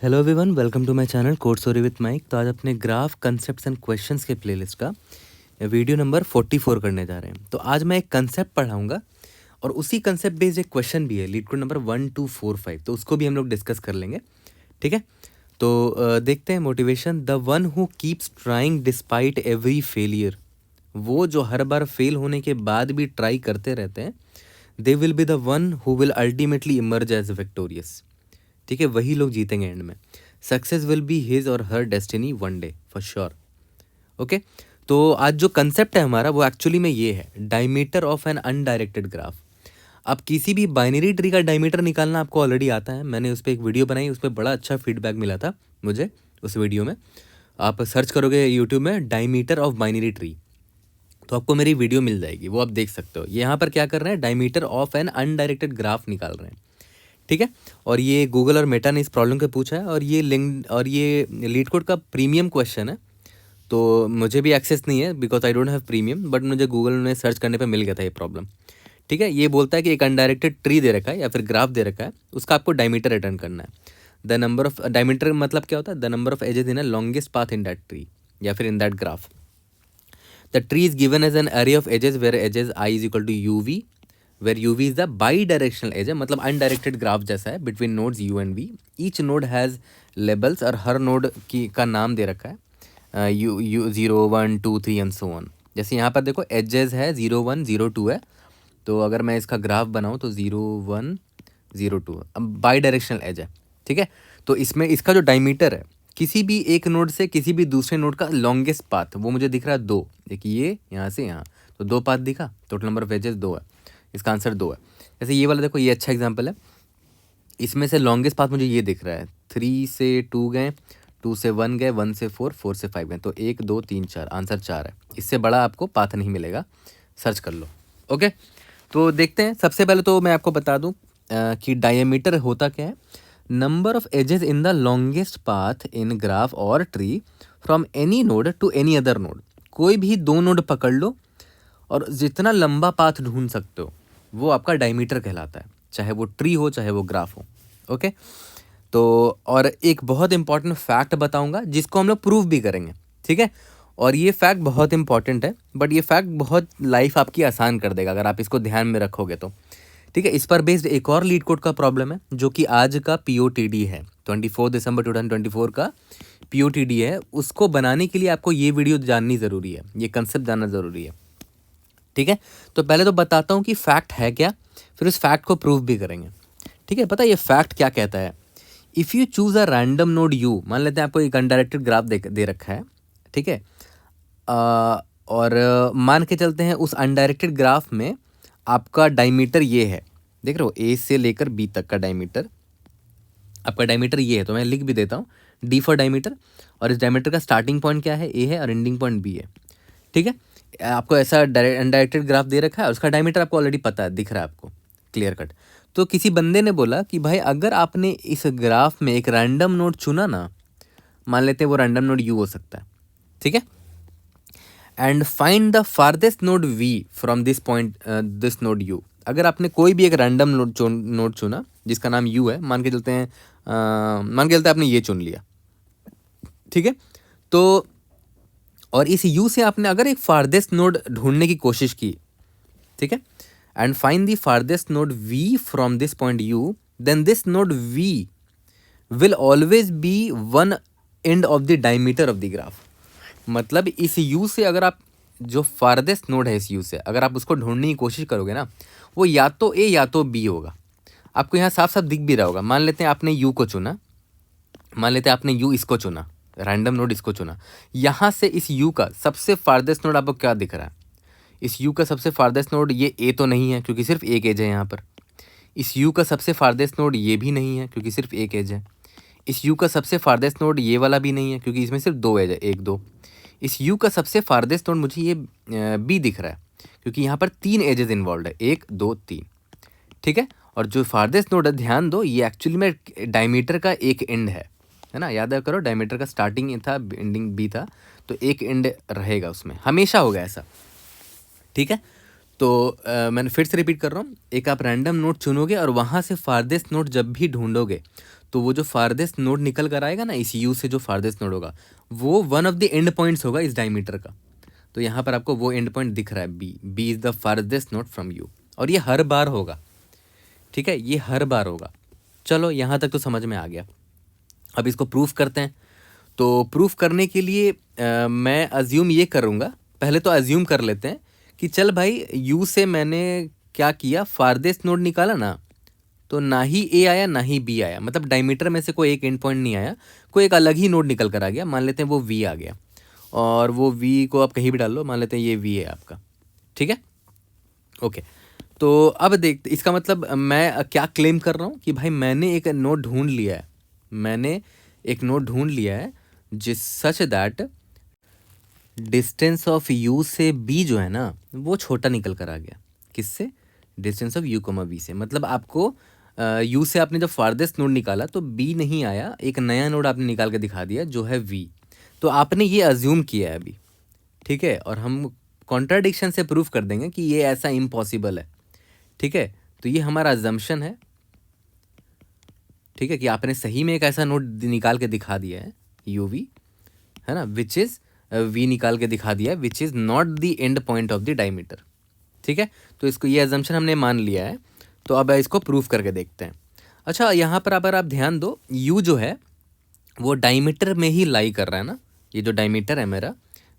Hello everyone, welcome to my channel code story with Mike. तो आज अपने graph concepts and questions के playlist का वीडियो नंबर 44 करने जा रहे हैं। तो आज मैं एक कंसेप्ट पढ़ाऊंगा और उसी कंसेप्ट बेस्ड एक क्वेश्चन भी है, लीड कोड नंबर 1245। तो उसको भी हम लोग डिस्कस कर लेंगे, ठीक है। तो देखते हैं motivation. The one who keeps trying despite every failure, वो जो हर बार फेल होने के बाद भी ट्राई करते रहते हैं, they will be the one who will ultimately emerge as victorious. ठीक है, वही लोग जीतेंगे एंड में। सक्सेस विल बी हिज और her destiny one day for sure. Okay, तो आज जो कंसेप्ट है हमारा वो एक्चुअली में ये है, diameter of an undirected graph. अब किसी भी बाइनरी ट्री का डायमीटर निकालना आपको ऑलरेडी आता है। मैंने उस पर एक वीडियो बनाई, उस पर बड़ा अच्छा फीडबैक मिला था मुझे उस वीडियो में। आप सर्च करोगे यूट्यूब में डायमीटर ऑफ बाइनरी ट्री तो आपको मेरी वीडियो मिल जाएगी, वो आप देख सकते हो। यहाँ पर क्या कर रहे हैं, diameter of an undirected graph निकाल रहे हैं, ठीक है। और ये गूगल और मेटा ने इस प्रॉब्लम को पूछा है और ये लिंक और ये लीड कोड का प्रीमियम क्वेश्चन है। तो मुझे भी एक्सेस नहीं है because I don't have premium, but मुझे गूगल में सर्च करने पे मिल गया था ये प्रॉब्लम, ठीक है। ये बोलता है कि एक अनडायरेक्टेड ट्री दे रखा है या फिर ग्राफ दे रखा है, उसका आपको डायमीटर रिटर्न करना है। द नंबर ऑफ डायमीटर मतलब क्या होता है, the number of edges in a longest path in that tree या फिर in that graph. The tree is given as an array of edges where edges I is equal to you we, where you we is the by directional as है, मतलब undirected graph जैसा है between nodes you and we. Each node has labels और हर node की का नाम दे रखा है, यू 0 1 2 3 एंड सो ऑन। जैसे यहाँ पर देखो एजेस है 0 1 0 2 है, तो अगर मैं इसका ग्राफ बनाऊँ तो 0 1 0 2 अब बाई डायरेक्शनल एज है, ठीक है। तो इसमें इसका जो डायमीटर है, किसी भी एक नोड से किसी भी दूसरे नोड का लॉन्गेस्ट पाथ, वो मुझे दिख रहा है 2, एक ये यहाँ से यहाँ, तो 2 पाथ दिखा, टोटल नंबर ऑफ एजेस 2 है, इसका आंसर 2 है। जैसे ये वाला देखो, ये अच्छा एग्जांपल है। इसमें से लॉन्गेस्ट पाथ मुझे ये दिख रहा है, 3 से 2 गए, 2 से 1 गए, 1 से 4, 4 से 5 गए, तो 1 2 3 4, आंसर 4 है। इससे बड़ा आपको पाथ नहीं मिलेगा, सर्च कर लो। ओके, तो देखते हैं। सबसे पहले तो मैं आपको बता दूं कि डायमीटर होता क्या है। Number of edges in the longest path in graph और tree from any node to any other node. कोई भी 2 नोड पकड़ लो और जितना लंबा पाथ ढूंढ सकते हो वो आपका डायमीटर कहलाता है, चाहे वो ट्री हो चाहे वो ग्राफ हो। ओके, तो और एक बहुत इंपॉर्टेंट फैक्ट बताऊंगा जिसको हम लोग प्रूव भी करेंगे, ठीक है। और ये फैक्ट बहुत इंपॉर्टेंट है, बट ये फैक्ट बहुत लाइफ आपकी आसान कर देगा अगर आप इसको ध्यान में रखोगे तो, ठीक है। इस पर बेस्ड एक और लीड कोड का प्रॉब्लम है जो कि आज का POTD है, 24 दिसंबर 2024 का POTD है। उसको बनाने के लिए आपको ये वीडियो जाननी ज़रूरी है, ये कंसेप्ट जानना ज़रूरी है, ठीक है। तो पहले तो बताता हूँ कि फैक्ट है क्या, फिर उस फैक्ट को प्रूव भी करेंगे, ठीक है। पता है ये फैक्ट क्या कहता है, if you choose a random node you, मान लेते हैं आपको एक अनडायरेक्टेड ग्राफ दे रखा है, ठीक है। और मान के चलते हैं उस अनडायरेक्टेड ग्राफ में आपका डायमीटर ये है, देख रहे हो, ए से लेकर बी तक का डायमीटर, आपका डायमीटर ये है। तो मैं लिख भी देता हूँ, डी फॉर डायमीटर, और इस डायमीटर का स्टार्टिंग पॉइंट क्या है, ए है, और एंडिंग पॉइंट बी है, ठीक है। आपको ऐसा अनडायरेक्टेड ग्राफ दे रखा है और उसका डायमीटर आपको ऑलरेडी पता है, दिख रहा है आपको क्लियर कट। तो किसी बंदे ने बोला कि भाई अगर आपने इस ग्राफ में एक रैंडम नोड चुना ना, मान लेते हैं वो रैंडम नोड यू हो सकता है, ठीक है, and find the farthest node v from this point this node u. अगर आपने कोई भी एक रैंडम नोड चुना जिसका नाम यू है, मान के चलते हैं आपने ये चुन लिया, ठीक है। तो और इस यू से आपने अगर एक फारदेस्ट नोड ढूंढने की कोशिश की, ठीक है, and find the farthest node v from this point u, then this node v will always be one end of the diameter of the graph. मतलब इस यू से अगर आप जो फारदेस्ट नोड है इस यू से अगर आप उसको ढूंढने की कोशिश करोगे ना, वो या तो ए या तो बी होगा। आपको यहाँ साफ साफ दिख भी रहा होगा। मान लेते हैं आपने यू को चुना, मान लेते हैं आपने यू इसको चुना, रैंडम नोड इसको चुना। यहाँ से इस यू का सबसे फारदेस्ट नोड आपको क्या दिख रहा है, इस यू का सबसे फारदेस्ट नोड ये ए तो नहीं है क्योंकि सिर्फ एक एज है यहाँ पर। इस यू का सबसे फारदेस्ट नोड ये भी नहीं है क्योंकि सिर्फ एक एज है। इस यू का सबसे फारदेस्ट नोड ये वाला भी नहीं है क्योंकि इसमें सिर्फ 2 एज है, 1 2। इस यू का सबसे फारदेस्ट नोड मुझे ये बी दिख रहा है क्योंकि यहाँ पर 3 एजेस इन्वॉल्व है, 1 2 3, ठीक है। और जो फारदेस्ट नोड है, ध्यान दो, ये एक्चुअली में डायमीटर का एक एंड है ना, याद करो डायमीटर का स्टार्टिंग ए था, एंडिंग बी था, तो एक एंड रहेगा उसमें, हमेशा होगा ऐसा, ठीक है। तो मैंने फिर से रिपीट कर रहा हूँ, एक आप रैंडम नोड चुनोगे और वहाँ से फारदेस्ट नोड जब भी ढूंढोगे तो वो जो फारदेस्ट नोड निकल कर आएगा ना इस यू से, जो फारदेस्ट नोड होगा वो one of the end points होगा इस डायमीटर का। तो यहाँ पर आपको वो एंड पॉइंट दिख रहा है, b is the farthest node from u, और ये हर बार होगा, ठीक है, ये हर बार होगा। चलो यहाँ तक तो समझ में आ गया। अब इसको प्रूफ करते हैं। तो प्रूफ करने के लिए मैं अज्यूम ये करूँगा, पहले तो अज्यूम कर लेते हैं कि चल भाई यू से मैंने क्या किया, फारदेस्ट नोड निकाला ना, तो ना ही ए आया ना ही बी आया, मतलब डायमीटर में से कोई एक एंड पॉइंट नहीं आया, कोई एक अलग ही नोड निकल कर आ गया। मान लेते हैं वो वी आ गया, और वो वी को आप कहीं भी डाल लो, मान लेते हैं ये वी है आपका, ठीक है, ओके। तो अब देख, इसका मतलब मैं क्या क्लेम कर रहा हूँ कि भाई मैंने एक नोड ढूंढ लिया है, मैंने एक नोड ढूंढ लिया है जिस such that distance of you से बी जो है ना वो छोटा निकल कर आ गया। किससे? Distance of u comma b से। मतलब आपको यू से आपने जब फारदेस्ट नोड निकाला तो बी नहीं आया, एक नया नोड आपने निकाल के दिखा दिया जो है वी। तो आपने ये अज्यूम किया है अभी, ठीक है, और हम कॉन्ट्राडिक्शन से प्रूफ कर देंगे कि ये ऐसा इम्पॉसिबल है, ठीक है। तो ये हमारा अजम्पशन है, ठीक है, कि आपने सही में एक ऐसा नोड निकाल के दिखा दिया है यू वी, है ना, विच इज़ वी निकाल के दिखा दिया है which is not the end point of the diameter, ठीक है। तो इसको, ये अजम्पशन हमने मान लिया है। तो अब इसको प्रूफ करके देखते हैं। अच्छा, यहाँ पर अगर आप ध्यान दो, यू जो है वो डायमीटर में ही लाई कर रहा है ना, ये जो डायमीटर है मेरा,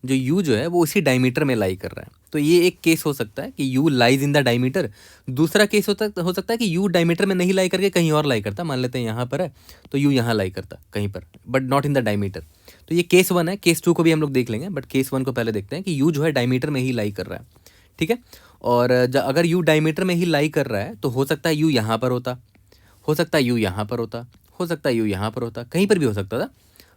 जो यू जो है वो उसी डायमीटर में लाई कर रहा है। तो ये एक केस हो सकता है कि you lies in the diameter. दूसरा केस हो सकता है कि यू डायमीटर में नहीं लाई करके कहीं और लाई करता। मान लेते हैं यहाँ पर है तो यू यहाँ लाई करता कहीं पर, but not in the diameter. तो ये केस 1 है। केस 2 को भी हम लोग देख लेंगे, बट केस 1 को पहले देखते हैं कि यू जो है डायमीटर में ही लाई कर रहा है, ठीक है। और अगर यू डायमीटर में ही लाई कर रहा है तो हो सकता है यू यहाँ पर होता, हो सकता है यू यहाँ पर होता, हो सकता है यू यहाँ पर होता, कहीं पर भी हो सकता था।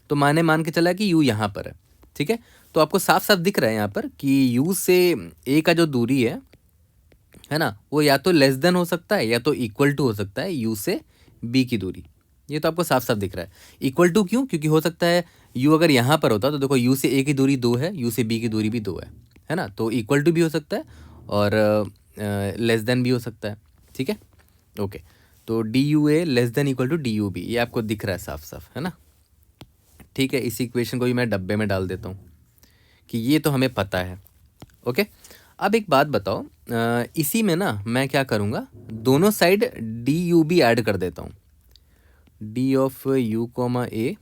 तो मान के चला कि यू यहाँ पर है, ठीक है। तो आपको साफ साफ दिख रहा है यहाँ पर कि यू से ए का जो दूरी है ना, वो या तो लेस देन हो सकता है या तो इक्वल टू हो सकता है यू से बी की दूरी। ये तो आपको साफ साफ दिख रहा है। इक्वल टू क्यों? क्योंकि हो सकता है यू अगर यहाँ पर होता तो देखो यू से ए की दूरी 2 है, यू से बी की दूरी भी 2 है ना। तो इक्वल टू भी हो सकता है और लेस देन भी हो सकता है, ठीक है, ओके। तो d u a less than equal to d u b, ये आपको दिख रहा है साफ साफ, है ना, ठीक है। इस इक्वेशन को भी मैं डब्बे में डाल देता हूँ कि ये तो हमें पता है, ओके। अब एक बात बताओ, इसी में ना मैं क्या करूँगा, दोनों side d u b add कर देता हूँ। D of u comma a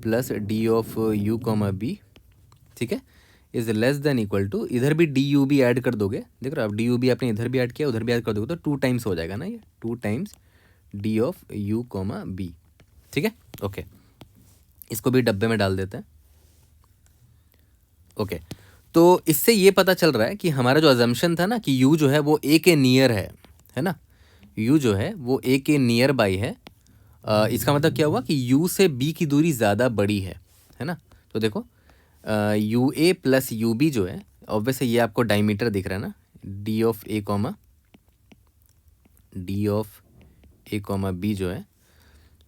plus d of u comma b, ठीक है, is less than equal to, इधर भी डी यू बी ऐड कर दोगे, देख रहे हो आप, डी यू बी आपने इधर भी ऐड किया उधर भी ऐड कर दोगे तो 2 टाइम्स हो जाएगा ना, ये 2 times d of u comma b, ठीक है, ओके। इसको भी डब्बे में डाल देते हैं, ओके। तो इससे ये पता चल रहा है कि हमारा जो अजम्पशन था ना कि यू जो है वो ए के नियर है ना, यू जो है वो ए के नियर बाई है। इसका मतलब क्या हुआ कि यू से बी की दूरी ज़्यादा बड़ी है ना। तो देखो u a plus u b जो है, ऑब्वियसली ये आपको डायमीटर दिख रहा है ना, d of a comma b जो है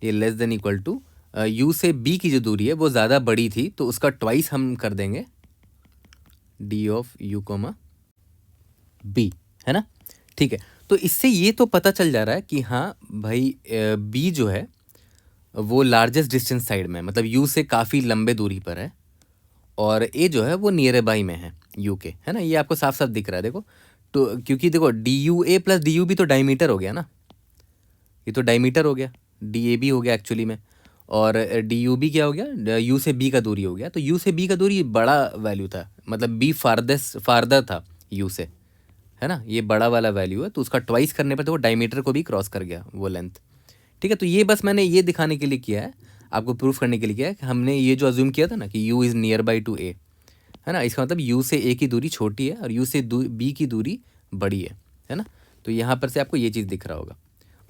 ये less than equal to u से बी की जो दूरी है वो ज़्यादा बड़ी थी तो उसका ट्वाइस हम कर देंगे d of u comma b, है ना, ठीक है। तो इससे ये तो पता चल जा रहा है कि हाँ भाई बी जो है वो लार्जेस्ट डिस्टेंस साइड में, मतलब यू से काफ़ी लंबे दूरी पर है, और ए जो है वो नियर बाई में है यू के, है ना। ये आपको साफ साफ दिख रहा है, देखो। तो क्योंकि देखो d u a plus d u b तो डायमीटर हो गया ना, ये तो डायमीटर हो गया, डी ए बी हो गया एक्चुअली में, और डी यू बी क्या हो गया, यू से बी का दूरी हो गया। तो यू से बी का दूरी बड़ा वैल्यू था, मतलब बी फारदर था यू से, है ना, ये बड़ा वाला वैल्यू है। तो उसका ट्वाइस करने पर तो वो डायमीटर को भी क्रॉस कर गया वो लेंथ, ठीक है। तो ये बस मैंने ये दिखाने के लिए किया है, आपको प्रूफ करने के लिए किया है कि हमने ये जो अज्यूम किया था ना कि U is nearby to A, है ना, इसका मतलब यू से ए की दूरी छोटी है और यू से बी की दूरी बड़ी है ना। तो यहाँ पर से आपको ये चीज़ दिख रहा होगा,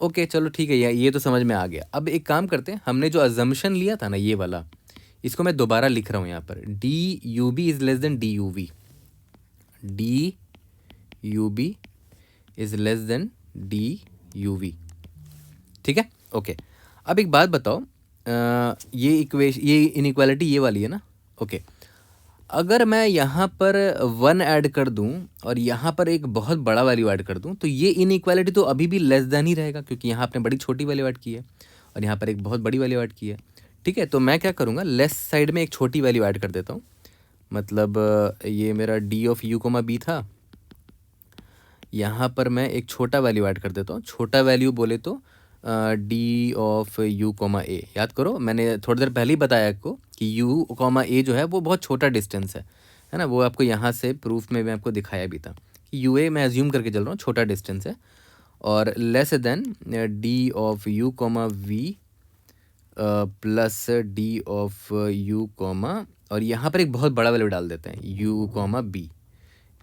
ओके। चलो ठीक है, ये तो समझ में आ गया। अब एक काम करते हैं, हमने जो अजम्पशन लिया था ना ये वाला, इसको मैं दोबारा लिख रहा हूँ यहाँ पर, d u b is less than d u v, d u b is less than d u v, ठीक है, ओके। अब एक बात बताओ, ये इनइक्वालिटी ये वाली है ना, ओके। अगर मैं यहाँ पर 1 ऐड कर दूँ और यहाँ पर एक बहुत बड़ा वैल्यू ऐड कर दूँ तो ये इनइक्वालिटी तो अभी भी लेस देन ही रहेगा, क्योंकि यहाँ आपने बड़ी छोटी वैल्यू ऐड की है। और यहाँ पर एक बहुत बड़ी वैल्यू ऐड की है। ठीक है, तो मैं क्या करूँगा, लेफ्ट साइड में एक छोटी वैल्यू ऐड कर देता हूँ। मतलब ये मेरा d of u comma b था, यहाँ पर मैं एक छोटा वैल्यू ऐड कर देता हूँ। छोटा वैल्यू बोले तो डी ऑफ यू कोमा ए। याद करो, मैंने थोड़ी देर पहले ही बताया आपको कि यू कोमा ए जो है वो बहुत छोटा डिस्टेंस है ना। वो आपको यहाँ से प्रूफ में मैं आपको दिखाया भी था कि यू ए मैं एज्यूम करके चल रहा हूँ छोटा डिस्टेंस है, और less than d of u comma v plus d of u comma, और यहाँ पर एक बहुत बड़ा वैल्यू डाल देते हैं यू कोमा बी।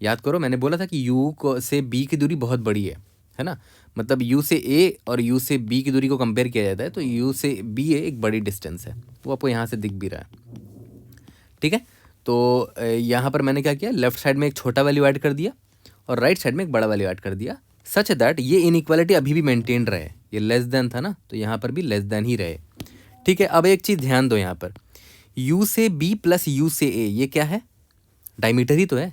याद करो, मैंने बोला था कि u से b की दूरी बहुत बड़ी है ना। मतलब u से a और u से b की दूरी को कंपेयर किया जाता है, तो u से b एक बड़ी डिस्टेंस है, वो आपको यहाँ से दिख भी रहा है। ठीक है, तो यहाँ पर मैंने क्या किया, लेफ्ट साइड में एक छोटा वैल्यू ऐड कर दिया और राइट साइड में एक बड़ा वैल्यू ऐड कर दिया, सच दैट ये इनइक्वालिटी अभी भी मेंटेन रहे। ये लेस देन था ना, तो यहाँ पर भी लेस देन ही रहे। ठीक है, अब एक चीज़ ध्यान दो, यहाँ पर u से b प्लस u से a, ये क्या है, डायमीटर ही तो है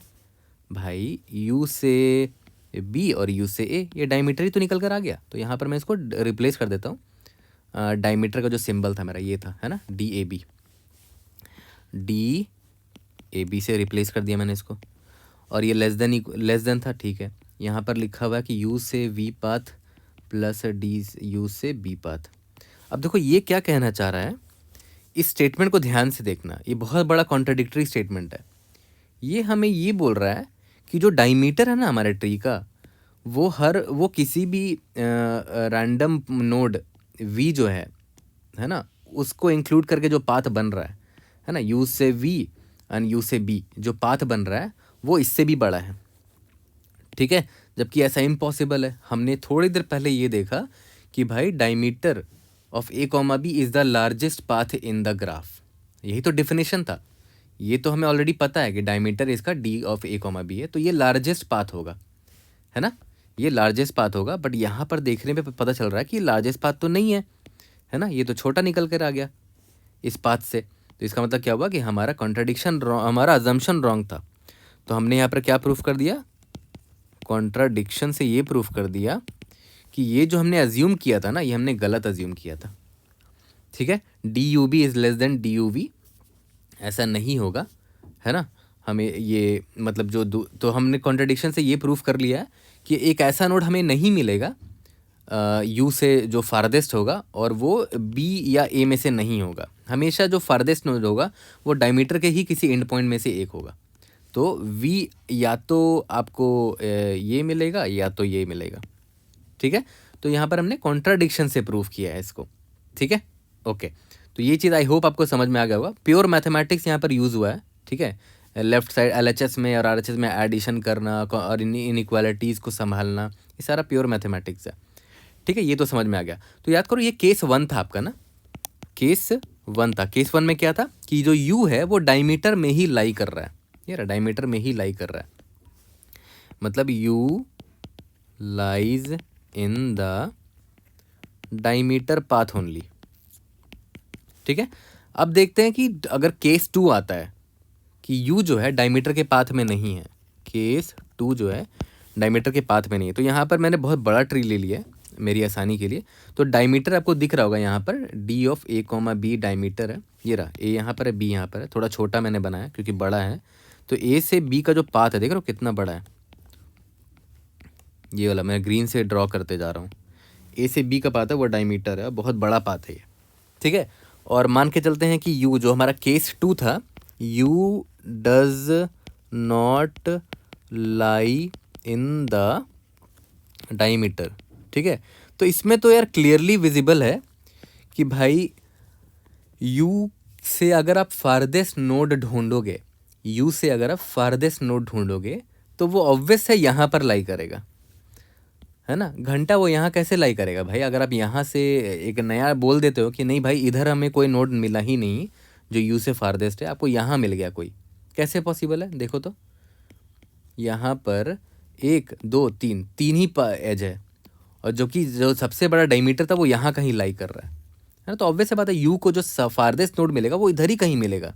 भाई। u से b और u से a, ये डायमीटर ही तो निकल कर आ गया। तो यहाँ पर मैं इसको रिप्लेस कर देता हूँ। डायमीटर का जो सिंबल था मेरा ये था, है ना, डी ए बी से रिप्लेस कर दिया मैंने इसको, और ये लेस देन था। ठीक है, यहाँ पर लिखा हुआ है कि u से v path plus D u से b पाथ। अब देखो ये क्या कहना चाह रहा है, इस स्टेटमेंट को ध्यान से देखना, ये बहुत बड़ा कॉन्ट्राडिक्टरी स्टेटमेंट है। ये हमें ये बोल रहा है कि जो डायमीटर है ना हमारे ट्री का, वो किसी भी रैंडम नोड v जो है ना, उसको इंक्लूड करके जो पाथ बन रहा है ना, u से v एंड u से b जो पाथ बन रहा है वो इससे भी बड़ा है। ठीक है, जबकि ऐसा इम्पॉसिबल है। हमने थोड़ी देर पहले ये देखा कि भाई diameter of a comma b is the largest path in the graph, यही तो डिफिनेशन था। ये तो हमें ऑलरेडी पता है कि डायमीटर इसका d of a comma b है, तो ये लार्जेस्ट पाथ होगा, है ना, ये लार्जेस्ट पाथ होगा। बट यहाँ पर देखने पे पता चल रहा है कि लार्जेस्ट पाथ तो नहीं है ना, ये तो छोटा निकल कर आ गया इस पाथ से। तो इसका मतलब क्या हुआ कि हमारा कॉन्ट्राडिक्शन, हमारा अजम्पशन रॉन्ग था। तो हमने यहाँ पर क्या प्रूफ कर दिया, कॉन्ट्राडिक्शन से ये प्रूफ कर दिया कि ये जो हमने अज्यूम किया था ना, ये हमने गलत अज्यूम किया था। ठीक है, d u b is less than d u v, ऐसा नहीं होगा, है ना। हमें ये मतलब तो हमने कॉन्ट्राडिक्शन से ये प्रूफ कर लिया है कि एक ऐसा नोड हमें नहीं मिलेगा यू से जो फारदेस्ट होगा और वो बी या ए में से नहीं होगा। हमेशा जो फारदेस्ट नोड होगा वो डायमीटर के ही किसी एंड पॉइंट में से एक होगा। तो वी या तो आपको ये मिलेगा या तो ये मिलेगा। ठीक है, तो यहाँ पर हमने कॉन्ट्राडिक्शन से प्रूफ किया है इसको। ठीक है, ओके, तो ये चीज़ आई होप आपको समझ में आ गया होगा। प्योर मैथमेटिक्स यहाँ पर यूज़ हुआ है। ठीक है, लेफ्ट साइड एलएचएस में और आरएचएस में एडिशन करना और इनइक्वालिटीज़ को संभालना, ये सारा प्योर मैथमेटिक्स है। ठीक है, ये तो समझ में आ गया। तो याद करो ये केस 1 था आपका ना, केस 1 था। केस 1 में क्या था कि जो u है वो डायमीटर में ही लाई कर रहा है, ये रहा, डायमीटर में ही लाई कर रहा है, मतलब u lies in the diameter path only. ठीक है, अब देखते हैं कि अगर केस 2 आता है कि u जो है डायमीटर के पाथ में नहीं है, केस 2 जो है डायमीटर के पाथ में नहीं है, तो यहाँ पर मैंने बहुत बड़ा ट्री ले लिया है मेरी आसानी के लिए। तो डायमीटर आपको दिख रहा होगा यहाँ पर, d of a comma b diameter है, ये रहा, ए यहाँ पर है, बी यहाँ पर है, थोड़ा छोटा मैंने बनाया क्योंकि बड़ा है। तो ए से बी का जो पाथ है, देख रहे हो कितना बड़ा है, ये वाला मैं ग्रीन से ड्रॉ करते जा रहा हूँ। ए से बी का पाथ है वो डायमीटर है, बहुत बड़ा पाथ है ये। ठीक है, और मान के चलते हैं कि u जो हमारा केस 2 था, u does not lie in the diameter. ठीक है, तो इसमें तो यार क्लियरली विजिबल है कि भाई u से अगर आप फारदेस्ट नोड ढूंढोगे, u से अगर आप फारदेस्ट नोड ढूंढोगे तो वो ऑब्वियस है यहाँ पर लाई करेगा, है ना। घंटा वो यहाँ कैसे लाई करेगा भाई, अगर आप यहाँ से एक नया बोल देते हो कि नहीं भाई इधर हमें कोई नोड मिला ही नहीं जो u से फारदेस्ट है, आपको यहाँ मिल गया कोई, कैसे पॉसिबल है। देखो तो यहाँ पर 1 2 3 तीन ही एज है, और जो सबसे बड़ा डायमीटर था वो यहाँ कहीं लाई कर रहा है ना। तो ऑब्वियस बात है u को जो फारदेस्ट नोड मिलेगा वो इधर ही कहीं मिलेगा,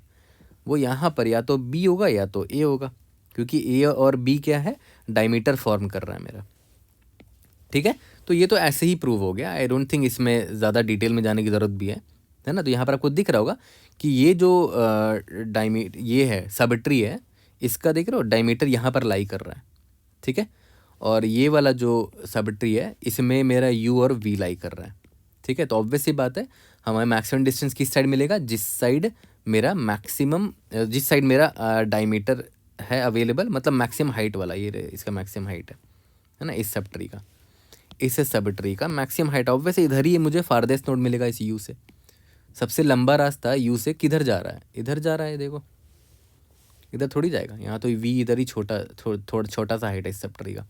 वो यहाँ पर या तो b होगा या तो a होगा, क्योंकि a और b क्या है, डायमीटर फॉर्म कर रहा है मेरा। ठीक है, तो ये तो ऐसे ही प्रूव हो गया। आई डोंट थिंक इसमें ज़्यादा डिटेल में जाने की ज़रूरत भी है ना। तो यहाँ पर आपको दिख रहा होगा कि ये जो ये है सबट्री है, इसका देख रहे हो डायमीटर यहाँ पर लाई कर रहा है, ठीक है। और ये वाला जो सबट्री है इसमें मेरा यू और वी लाई कर रहा है, ठीक है। तो ऑब्वियस सी बात है हमारा मैक्सिमम डिस्टेंस किस साइड मिलेगा, जिस साइड मेरा डायमीटर है अवेलेबल, मतलब मैक्सिमम हाइट वाला, ये इसका मैक्सिमम हाइट है ना, इस सबट्री का, इस सबट्री का मैक्सिमम हाइट ऑब्वियस इधर ही मुझे फारदेस्ट नोड मिलेगा इस यू से। सबसे लंबा रास्ता यू से किधर जा रहा है, इधर जा रहा है, देखो इधर थोड़ी जाएगा, यहाँ तो वी इधर ही थोड़ा छोटा सा हाइट है इस सबट्री का,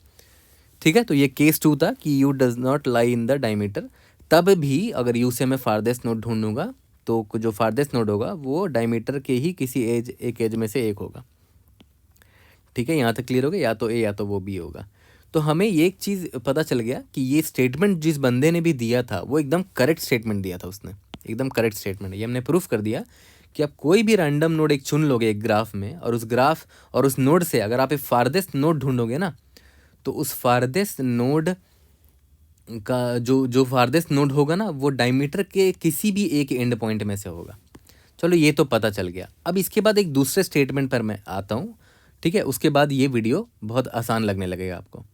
ठीक है। तो ये केस 2 था कि you does not lie in the diameter. तब भी अगर यू से मैं फारदेस्ट नोड ढूंढूंगा तो जो फारदेस्ट नोड होगा वो डायमीटर के ही किसी एक एज में से एक होगा, ठीक है। यहाँ तक क्लियर हो गया, या तो ए या तो वो बी होगा। तो हमें ये एक चीज़ पता चल गया कि ये स्टेटमेंट जिस बंदे ने भी दिया था वो एकदम करेक्ट स्टेटमेंट दिया था उसने, एकदम करेक्ट स्टेटमेंट। ये हमने प्रूफ कर दिया कि आप कोई भी रैंडम नोड एक चुन लोगे एक ग्राफ में, और उस ग्राफ और उस नोड से अगर आप एक फारदेस्ट नोड ढूंढोगे ना, तो उस फारदेस्ट नोड का जो फारदेस्ट नोड होगा ना वो डायमीटर के किसी भी एक एंड पॉइंट में से होगा। चलो ये तो पता चल गया। अब इसके बाद एक दूसरे स्टेटमेंट पर मैं आता हूँ, ठीक है। उसके बाद ये वीडियो बहुत आसान लगने लगेगा आपको।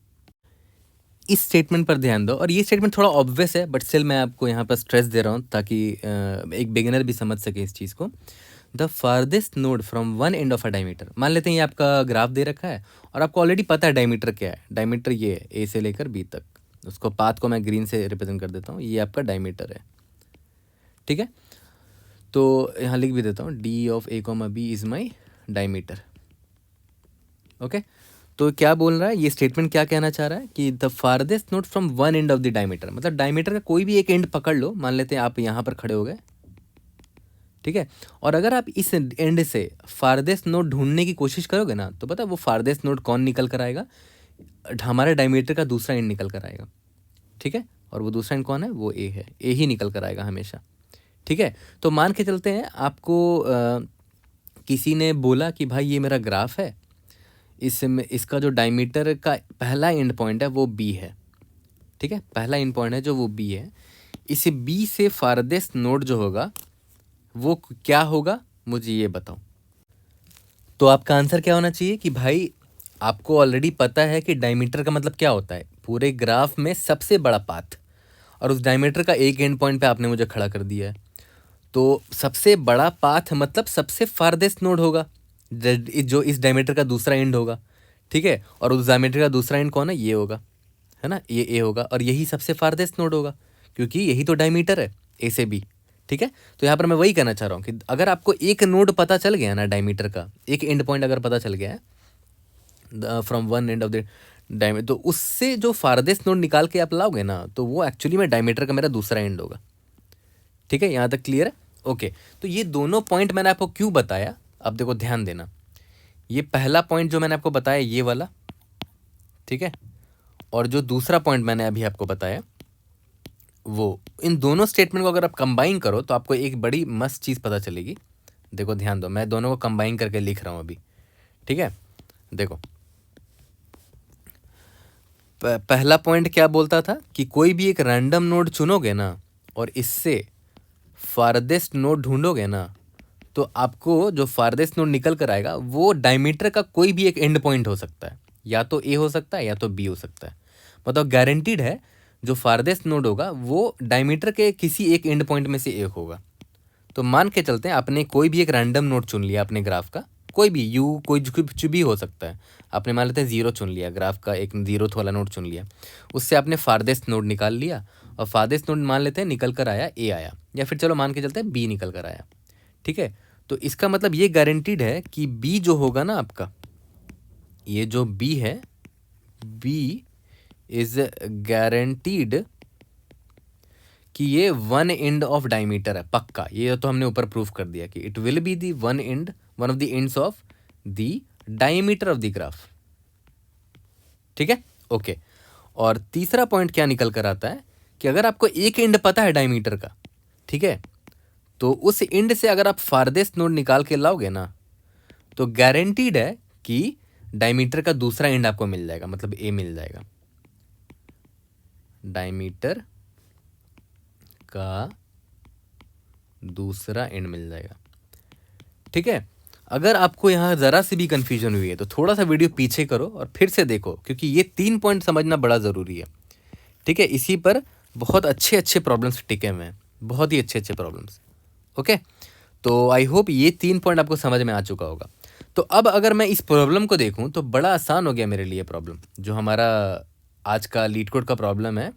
इस स्टेटमेंट पर ध्यान दो, और ये स्टेटमेंट थोड़ा ऑब्वियस है बट स्टिल मैं आपको यहाँ पर स्ट्रेस दे रहा हूँ ताकि एक बिगिनर भी समझ सके इस चीज़ को। The farthest node from one end of a diameter, मान लेते हैं ये आपका ग्राफ दे रखा है और आपको ऑलरेडी पता है डायमीटर क्या है। डायमीटर ये है ए से लेकर बी तक, उसको पाथ को मैं ग्रीन से रिप्रेजेंट कर देता हूँ, ये आपका डायमीटर है, ठीक है। तो यहाँ लिख भी देता हूँ d of a comma b is my diameter, okay. तो क्या बोल रहा है ये स्टेटमेंट, क्या कहना चाह रहा है कि the farthest node from one end of the diameter, मतलब डायमीटर का कोई भी एक एंड पकड़ लो। मान लेते हैं आप यहाँ पर खड़े हो गए, ठीक है। और अगर आप इस एंड से फारदेस्ट नोड ढूंढने की कोशिश करोगे ना, तो पता है वो फारदेस्ट नोड कौन निकल कर आएगा, हमारे डायमीटर का दूसरा एंड निकल कर आएगा, ठीक है। और वो दूसरा एंड कौन है, वो ए है, ए ही निकल कर आएगा हमेशा, ठीक है। तो मान के चलते हैं आपको किसी ने बोला कि भाई ये मेरा ग्राफ है, इसमें इसका जो डायमीटर का पहला एंड पॉइंट है वो बी है, ठीक है। पहला एंड पॉइंट है जो वो बी है, इसे बी से फारदेस्ट नोड जो होगा वो क्या होगा, मुझे ये बताओ। तो आपका आंसर क्या होना चाहिए कि भाई आपको ऑलरेडी पता है कि डायमीटर का मतलब क्या होता है, पूरे ग्राफ में सबसे बड़ा पाथ, और उस डायमीटर का एक एंड पॉइंट पे आपने मुझे खड़ा कर दिया है। तो सबसे बड़ा पाथ मतलब सबसे फारदेस्ट नोड होगा जो इस डायमीटर का दूसरा एंड होगा, ठीक है। और उस डायमीटर का दूसरा एंड कौन है, ये होगा, है ना, ये ए होगा, और यही सबसे फारदेस्ट नोड होगा क्योंकि यही तो डायमीटर है ए से बी, ठीक है। तो यहाँ पर मैं वही कहना चाह रहा हूँ कि अगर आपको एक नोड पता चल गया ना, डायमीटर का एक एंड पॉइंट अगर पता चल गया है from one end of the diameter, तो उससे जो फारदेस्ट नोड निकाल के आप लाओगे ना, तो वो एक्चुअली में डायमीटर का मेरा दूसरा एंड होगा, ठीक है। यहाँ तक क्लियर है, ओके। तो ये दोनों पॉइंट मैंने आपको क्यों बताया, अब देखो ध्यान देना। ये पहला पॉइंट जो मैंने आपको बताया ये वाला, ठीक है, और जो दूसरा पॉइंट मैंने अभी आपको बताया वो, इन दोनों स्टेटमेंट को अगर आप कंबाइन करो तो आपको एक बड़ी मस्त चीज़ पता चलेगी। देखो ध्यान दो, मैं दोनों को कंबाइन करके लिख रहा हूँ अभी, ठीक है। देखो पहला पॉइंट क्या बोलता था कि कोई भी एक रैंडम नोड चुनोगे ना और इससे फारदेस्ट नोड ढूंढोगे ना, तो आपको जो फारदेस्ट नोड निकल कर आएगा वो डायमीटर का कोई भी एक एंड पॉइंट हो सकता है, या तो ए हो सकता है या तो बी हो सकता है। मतलब गारंटीड है जो फारदेस्ट नोड होगा वो डायमीटर के किसी एक एंड पॉइंट में से एक होगा। तो मान के चलते हैं आपने कोई भी एक रैंडम नोड चुन लिया अपने ग्राफ का, कोई भी यू कोई कुछ भी हो सकता है। आपने मान लेते हैं 0 चुन लिया, ग्राफ का एक 0th वाला नोड चुन लिया, उससे आपने फारदेस्ट नोड निकाल लिया, और फारदेस्ट नोड मान लेते हैं निकल कर आया ए आया, या फिर चलो मान के चलते हैं बी निकल कर आया, ठीक है। तो इसका मतलब ये गारंटीड है कि बी जो होगा ना आपका, ये जो बी है, बी इज गारंटीड कि ये वन एंड ऑफ डायमीटर है, पक्का। ये तो हमने ऊपर प्रूफ कर दिया कि it will be the one of the ends of the diameter of the graph, ठीक है, ओके। और तीसरा पॉइंट क्या निकल कर आता है कि अगर आपको एक एंड पता है डायमीटर का, ठीक है, तो उस एंड से अगर आप फारदेस्ट नोड निकाल के लाओगे ना, तो गारंटीड है कि डायमीटर का दूसरा एंड आपको मिल जाएगा, मतलब ए मिल जाएगा, डायमीटर का दूसरा एंड मिल जाएगा। ठीक है, अगर आपको यहाँ ज़रा सी भी कन्फ्यूजन हुई है तो थोड़ा सा वीडियो पीछे करो और फिर से देखो, क्योंकि ये 3 पॉइंट समझना बड़ा ज़रूरी है। ठीक है, इसी पर बहुत अच्छे अच्छे प्रॉब्लम्स टिके हुए हैं, बहुत ही अच्छे अच्छे प्रॉब्लम्स। ओके, तो आई होप ये 3 पॉइंट आपको समझ में आ चुका होगा। तो अब अगर मैं इस प्रॉब्लम को देखूं तो बड़ा आसान हो गया मेरे लिए प्रॉब्लम, जो हमारा आज का लीड कोड का प्रॉब्लम है,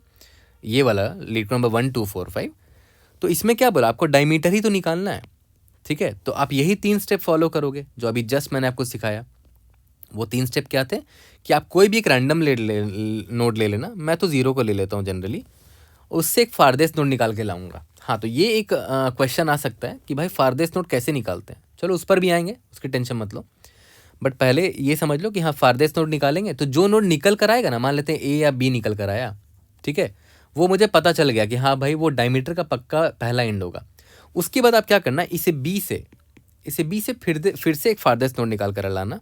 ये वाला लीड कोड नंबर 1 2 4 5। तो इसमें क्या बोला, आपको डायमीटर ही तो निकालना है। ठीक है, तो आप यही 3 स्टेप फॉलो करोगे जो अभी जस्ट मैंने आपको सिखाया। वो 3 स्टेप क्या थे कि आप कोई भी एक रैंडम नोड ले लेना, मैं तो 0 को ले लेता हूँ जनरली, उससे एक फारदेस्ट नोड निकाल के लाऊंगा। हाँ, तो ये एक क्वेश्चन आ सकता है कि भाई फारदेस्ट नोड कैसे निकालते हैं, चलो उस पर भी आएंगे, उसकी टेंशन मत लो। बट पहले ये समझ लो कि हाँ, फारदेस्ट नोड निकालेंगे तो जो नोड निकल कर आएगा ना, मान लेते हैं ए या बी निकल कर आया, ठीक है, वो मुझे पता चल गया कि हाँ भाई वो डायमीटर का पक्का पहला एंड होगा। उसके बाद आप क्या करना, इसे बी से फिर से एक फारदेस्ट नोड निकाल कर लाना।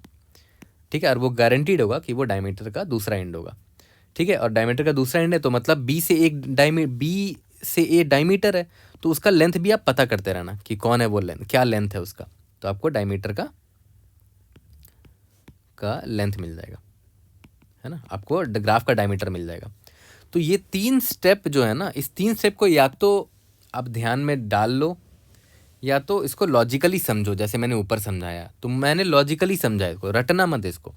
ठीक है, और वो गारंटीड होगा कि वो डायमीटर का दूसरा एंड होगा। ठीक है, और डायमीटर का दूसरा एंड है तो मतलब बी से ए डायमीटर है, तो उसका लेंथ भी आप पता करते रहना कि कौन है वो लेंथ, क्या लेंथ है उसका, तो आपको डायमीटर का लेंथ मिल जाएगा, है ना, आपको ग्राफ का डायमीटर मिल जाएगा। तो ये 3 स्टेप जो है ना, इस 3 स्टेप को या तो आप ध्यान में डाल लो या तो इसको लॉजिकली समझो, जैसे मैंने ऊपर समझाया। तो मैंने लॉजिकली समझा, इसको रटना मत। इसको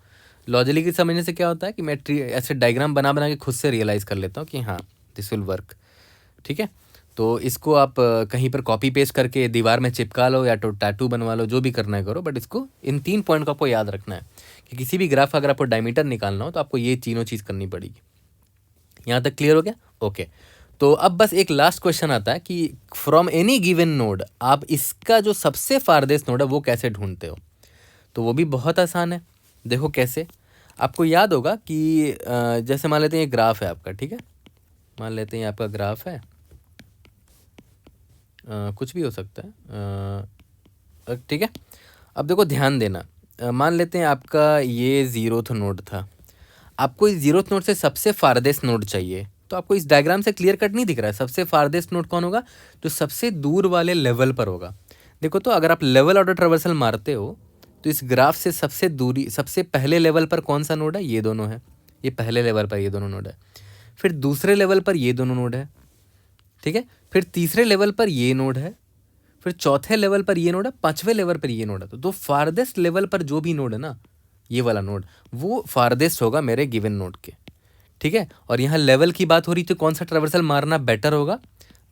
लॉजिकली समझने से क्या होता है कि मैं ऐसे डायग्राम बना बना के खुद से रियलाइज कर लेता हूँ कि हाँ दिस विल वर्क। ठीक है, तो इसको आप कहीं पर कॉपी पेस्ट करके दीवार में चिपका लो या तो टैटू बनवा लो, जो भी करना है करो, बट इसको इन 3 पॉइंट को आपको याद रखना है कि किसी भी ग्राफ अगर आपको डायमीटर निकालना हो तो आपको ये तीनों चीज़ करनी पड़ेगी। यहाँ तक क्लियर हो गया? ओके, तो अब बस एक लास्ट क्वेश्चन आता है कि फ्रॉम एनी गिवन नोड आप इसका जो सबसे फारदेस्ट नोड है वो कैसे ढूंढते हो। तो वो भी बहुत आसान है। देखो कैसे, आपको याद होगा कि जैसे मान लेते हैं ये ग्राफ है आपका, ठीक है, मान लेते हैं ये आपका ग्राफ है, कुछ भी हो सकता है, ठीक है। अब देखो ध्यान देना, मान लेते हैं आपका ये 0th नोड था, आपको इस 0th नोड से सबसे फारदेस्ट नोड चाहिए, तो आपको इस डायग्राम से क्लियर कट नहीं दिख रहा है सबसे फारदेस्ट नोड कौन होगा, जो सबसे दूर वाले लेवल पर होगा। देखो तो अगर आप लेवल ऑर्डर ट्रावर्सल मारते हो तो इस ग्राफ से सबसे पहले लेवल पर कौन सा नोड है, ये दोनों है, ये पहले लेवल पर ये दोनों नोड है, फिर दूसरे लेवल पर ये दोनों नोड है, ठीक है, फिर तीसरे लेवल पर ये नोड है, फिर चौथे लेवल पर ये नोड है, पांचवें लेवल पर ये नोड है। तो फारदेस्ट लेवल पर जो भी नोड है ना, ये वाला नोड, वो फारदेस्ट होगा मेरे गिवन नोड के। ठीक है, और यहाँ लेवल की बात हो रही तो कौन सा ट्रावर्सल मारना बेटर होगा,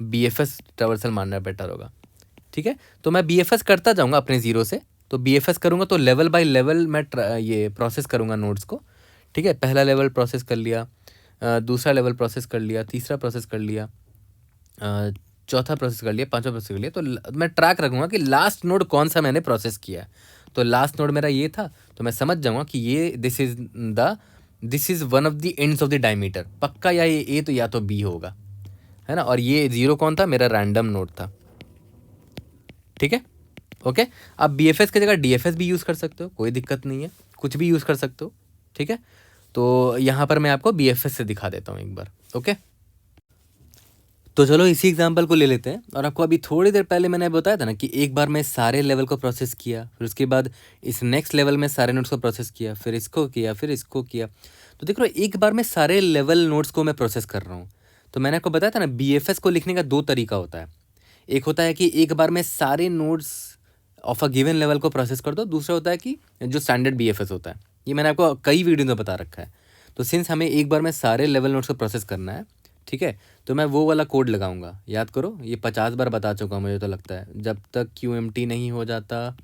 BFS ट्रावर्सल मारना बेटर होगा। ठीक है, तो मैं BFS करता जाऊँगा अपने 0 से, तो BFS करूँगा तो लेवल बाय लेवल मैं ये प्रोसेस करूँगा नोड्स को। ठीक है, पहला लेवल प्रोसेस कर लिया, दूसरा लेवल प्रोसेस कर लिया, तीसरा प्रोसेस कर लिया, चौथा प्रोसेस कर लिया, पांचवा प्रोसेस कर लिया, तो मैं ट्रैक रखूँगा कि लास्ट नोड कौन सा मैंने प्रोसेस किया है। तो लास्ट नोड मेरा ये था, तो मैं समझ जाऊँगा कि ये this is one of the ends of the diameter, पक्का या ये ए तो या तो बी होगा, है ना। और ये 0 कौन था, मेरा रैंडम नोड था। ठीक है, ओके, आप BFS की जगह DFS भी यूज़ कर सकते हो, कोई दिक्कत नहीं है, कुछ भी यूज़ कर सकते हो। ठीक है, तो यहाँ पर मैं आपको BFS से दिखा देता हूँ एक बार। ओके, तो चलो इसी एग्जांपल को ले लेते हैं। और आपको अभी थोड़ी देर पहले मैंने बताया था ना कि एक बार मैं सारे लेवल को प्रोसेस किया, फिर उसके बाद इस नेक्स्ट लेवल में सारे नोड्स को प्रोसेस किया, फिर इसको किया, फिर इसको किया। तो देख लो एक बार मैं सारे लेवल नोड्स को मैं प्रोसेस कर रहा हूँ। तो मैंने आपको बताया था ना, BFS को लिखने का 2 तरीका होता है। एक होता है कि एक बार में सारे nodes of a given level को प्रोसेस कर दो, दूसरा होता है कि जो स्टैंडर्ड BFS होता है। ये मैंने आपको कई वीडियो में बता रखा है। तो सिंस हमें एक बार में सारे लेवल नोड्स को प्रोसेस करना है, ठीक है, तो मैं वो वाला कोड लगाऊंगा। याद करो, ये 50 बार बता चुका हूँ मुझे तो लगता है। जब तक QMT नहीं हो जाता,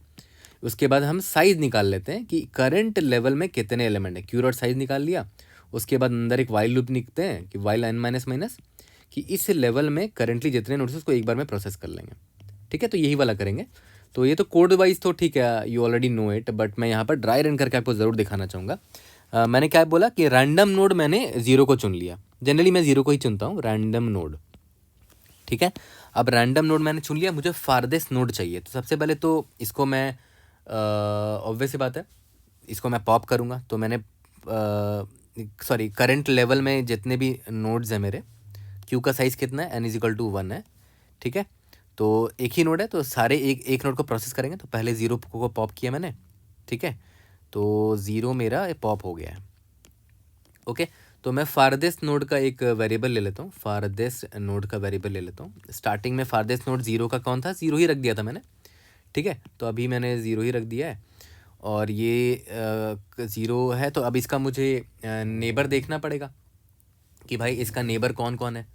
उसके बाद हम साइज़ निकाल लेते हैं कि करंट लेवल में कितने एलिमेंट है। क्यू डॉट साइज़ निकाल लिया, उसके बाद अंदर एक वाइल लूप लिखते हैं कि वाइल n माइनस माइनस, कि इस लेवल में करंटली जितने नोड्स उसको एक बार में प्रोसेस कर लेंगे। ठीक है, तो यही वाला करेंगे। तो ये तो कोड वाइज तो ठीक है, you already know it, but मैं यहाँ पर ड्राई रन करके आपको ज़रूर दिखाना चाहूँगा। मैंने क्या बोला कि रैंडम नोड मैंने 0 को चुन लिया। जनरली मैं 0 को ही चुनता हूँ, रैंडम नोड। ठीक है, अब रैंडम नोड मैंने चुन लिया, मुझे फारदेस्ट नोड चाहिए। तो सबसे पहले तो इसको मैं ऑब्वियस सी बात है, इसको मैं पॉप करूँगा। तो मैंने करंट लेवल में जितने भी नोड्स हैं मेरे, क्यू का साइज़ कितना है, n इज इक्वल टू 1 है, ठीक है। तो एक ही नोड है तो सारे एक नोड को प्रोसेस करेंगे। तो पहले 0 को पॉप किया मैंने, ठीक है, तो 0 मेरा पॉप हो गया है। ओके, तो मैं फारदेस्ट नोड का एक वेरिएबल ले लेता हूँ, फारदेस्ट नोड का वेरिएबल ले लेता हूँ। स्टार्टिंग में फारदेस्ट नोड 0 का कौन था, 0 ही रख दिया था मैंने, ठीक है। तो अभी मैंने 0 ही रख दिया है और ये 0 है। तो अब इसका मुझे नेबर देखना पड़ेगा कि भाई इसका नेबर कौन कौन है,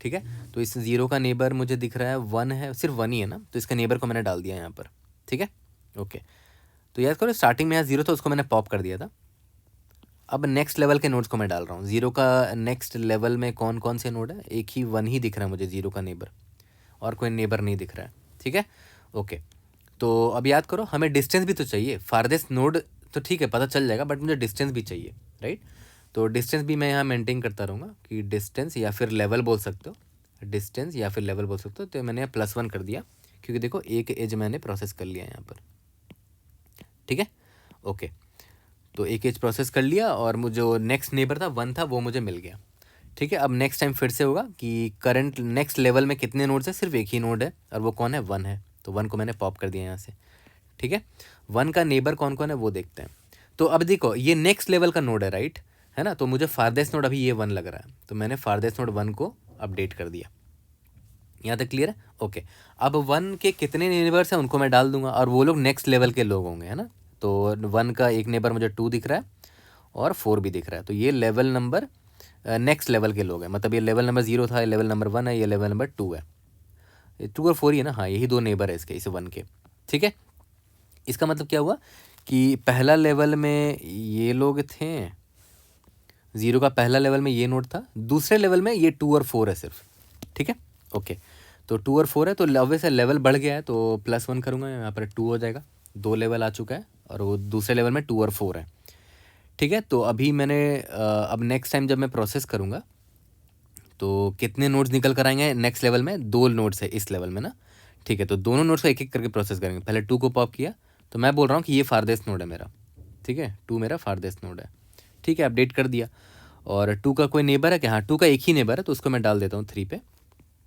ठीक है। तो इस 0 का नेबर मुझे दिख रहा है 1 है, सिर्फ 1 ही है ना, तो इसका नेबर को मैंने डाल दिया यहाँ पर, ठीक है। ओके, तो याद करो स्टार्टिंग में यहाँ 0 था, उसको मैंने पॉप कर दिया था। अब नेक्स्ट लेवल के नोड्स को मैं डाल रहा हूँ। 0 का नेक्स्ट लेवल में कौन कौन से नोड है, एक ही 1 ही दिख रहा है मुझे 0 का नेबर, और कोई नेबर नहीं दिख रहा है, ठीक है। ओके, तो अब याद करो हमें डिस्टेंस भी तो चाहिए। फारदेस्ट नोड तो ठीक है पता चल जाएगा, बट मुझे डिस्टेंस भी चाहिए, राइट। तो डिस्टेंस भी मैं यहाँ मेंटेन करता रहूँगा कि डिस्टेंस या फिर लेवल बोल सकते हो, डिस्टेंस या फिर लेवल बोल सकते हो। तो मैंने +1 कर दिया क्योंकि देखो एक एज मैंने प्रोसेस कर लिया यहाँ पर, ठीक है। ओके, तो एक एज प्रोसेस कर लिया और मुझे जो नेक्स्ट नेबर था 1 था वो मुझे मिल गया, ठीक है। अब नेक्स्ट टाइम फिर से होगा कि करंट नेक्स्ट लेवल में कितने नोड्स है, सिर्फ एक ही नोड है और वो कौन है, 1 है। तो 1 को मैंने पॉप कर दिया यहाँ से, ठीक है। 1 का नेबर कौन कौन है वो देखते हैं। तो अब देखो ये नेक्स्ट लेवल का नोड है, राइट, है ना। तो मुझे फारदेस्ट नोड अभी ये 1 लग रहा है, तो मैंने फारदेस्ट नोड 1 को अपडेट कर दिया। यहाँ तक क्लियर है। ओके, अब 1 के कितने नेबर्स हैं उनको मैं डाल दूंगा और वो लोग नेक्स्ट लेवल के लोग होंगे, है ना। तो 1 का एक नेबर मुझे 2 दिख रहा है और 4 भी दिख रहा है, तो ये लेवल नंबर नेक्स्ट लेवल के लोग हैं। मतलब ये लेवल नंबर 0 था, ये लेवल नंबर 1 है, ये लेवल नंबर 2 है। 2 और 4 ही है ना, हाँ यही 2 नेबर है इसके, इस 1 के, ठीक है। इसका मतलब क्या हुआ कि पहला लेवल में ये लोग थे, 0 का पहला लेवल में ये नोड था, दूसरे लेवल में ये 2 और 4 है सिर्फ, ठीक है। ओके, तो 2 और 4 है, तो ऑब्वियस लेवल बढ़ गया है, तो +1 करूँगा, यहाँ पर 2 हो जाएगा, 2 लेवल आ चुका है और वो दूसरे लेवल में 2 और 4 है, ठीक है। तो अभी मैंने अब नेक्स्ट टाइम जब मैं प्रोसेस करूँगा तो कितने नोड्स निकल कर आएंगे नेक्स्ट लेवल में, 2 नोड्स है इस लेवल में ना, ठीक है। तो दोनों नोड्स को एक एक करके प्रोसेस करेंगे। पहले 2 को पॉप किया, तो मैं बोल रहा हूँ कि ये फारदेस्ट नोड है मेरा, ठीक है, 2 मेरा फारदेस्ट नोड है, ठीक है। अपडेट कर दिया। और 2 का कोई नेबर है क्या, हाँ 2 का एक ही नेबर है, तो उसको मैं डाल देता हूँ 3 पे,